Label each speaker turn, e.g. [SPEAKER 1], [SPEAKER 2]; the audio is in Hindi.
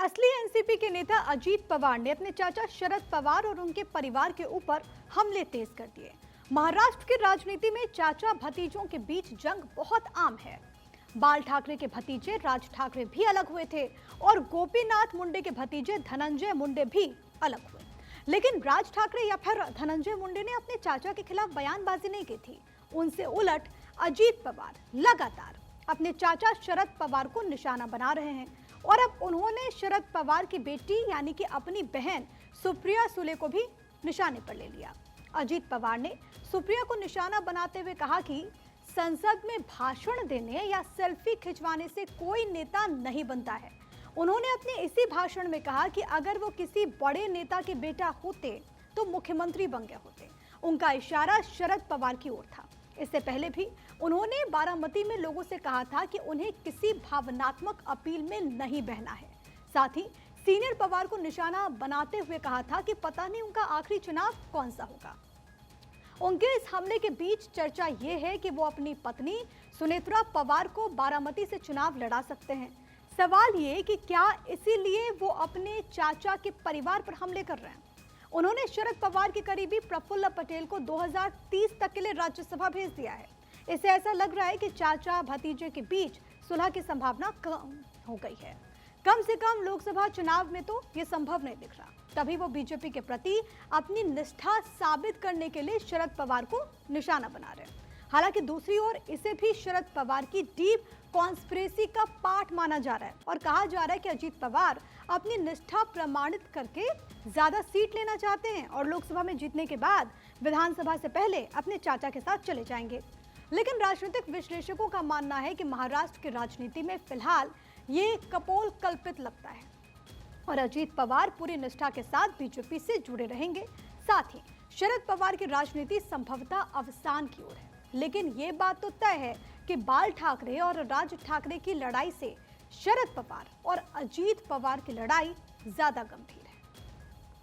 [SPEAKER 1] असली एनसीपी के नेता अजीत पवार ने अपने चाचा शरद पवार और उनके परिवार के ऊपर हमले तेज कर दिए। महाराष्ट्र की राजनीति में चाचा भतीजों के बीच जंग बहुत आम है। बाल ठाकरे के भतीजे राज ठाकरे भी अलग हुए थे और गोपीनाथ मुंडे के भतीजे धनंजय मुंडे भी अलग हुए। लेकिन राज ठाकरे या फिर धनंजय मुंडे ने अपने चाचा के खिलाफ बयानबाजी नहीं की थी। उनसे उलट अजीत पवार लगातार अपने चाचा शरद पवार को निशाना बना रहे हैं और अब उन्होंने शरद पवार की बेटी यानी कि अपनी बहन सुप्रिया सुले को भी निशाने पर ले लिया। अजीत पवार ने सुप्रिया को निशाना बनाते हुए कहा कि संसद में भाषण देने या सेल्फी खिंचवाने से कोई नेता नहीं बनता है। उन्होंने अपने इसी भाषण में कहा कि अगर वो किसी बड़े नेता के बेटा होते तो मुख्यमंत्री बन गए होते। उनका इशारा शरद पवार की ओर था। इससे पहले भी उन्होंने बारामती में लोगों से कहा था कि उन्हें किसी भावनात्मक अपील में नहीं बहना है। साथ ही सीनियर पवार को निशाना बनाते हुए कहा था कि पता नहीं उनका आखिरी चुनाव कौन सा होगा। उनके इस हमले के बीच चर्चा ये है कि वो अपनी पत्नी सुनेत्रा पवार को बारामती से चुनाव लड़ा सकते हैं। सवाल ये कि क्या इसीलिए वो अपने चाचा के परिवार पर हमले कर रहे हैं। उन्होंने शरद पवार के करीबी प्रफुल्ल पटेल को 2030 तक के लिए राज्यसभा भेज दिया है। इससे ऐसा लग रहा है कि चाचा भतीजे के बीच सुलह की संभावना कम हो गई है। कम से कम लोकसभा चुनाव में तो ये संभव नहीं दिख रहा। तभी वो बीजेपी के प्रति अपनी निष्ठा साबित करने के लिए शरद पवार को निशाना बना रहे हैं। हालांकि दूसरी ओर इसे भी शरद पवार की डीप कॉन्स्पिरेसी का पार्ट माना जा रहा है और कहा जा रहा है कि अजीत पवार अपनी निष्ठा प्रमाणित करके ज्यादा सीट लेना चाहते हैं और लोकसभा में जीतने के बाद विधानसभा से पहले अपने चाचा के साथ चले जाएंगे। लेकिन राजनीतिक विश्लेषकों का मानना है कि महाराष्ट्र की राजनीति में फिलहाल ये कपोल कल्पित लगता है और अजीत पवार पूरी निष्ठा के साथ बीजेपी से जुड़े रहेंगे। साथ ही शरद पवार की राजनीति संभवतः अवसान की ओर है। लेकिन ये बात तो तय है कि बाल ठाकरे और राज ठाकरे की लड़ाई से शरद पवार और अजीत पवार की लड़ाई ज्यादा गंभीर है।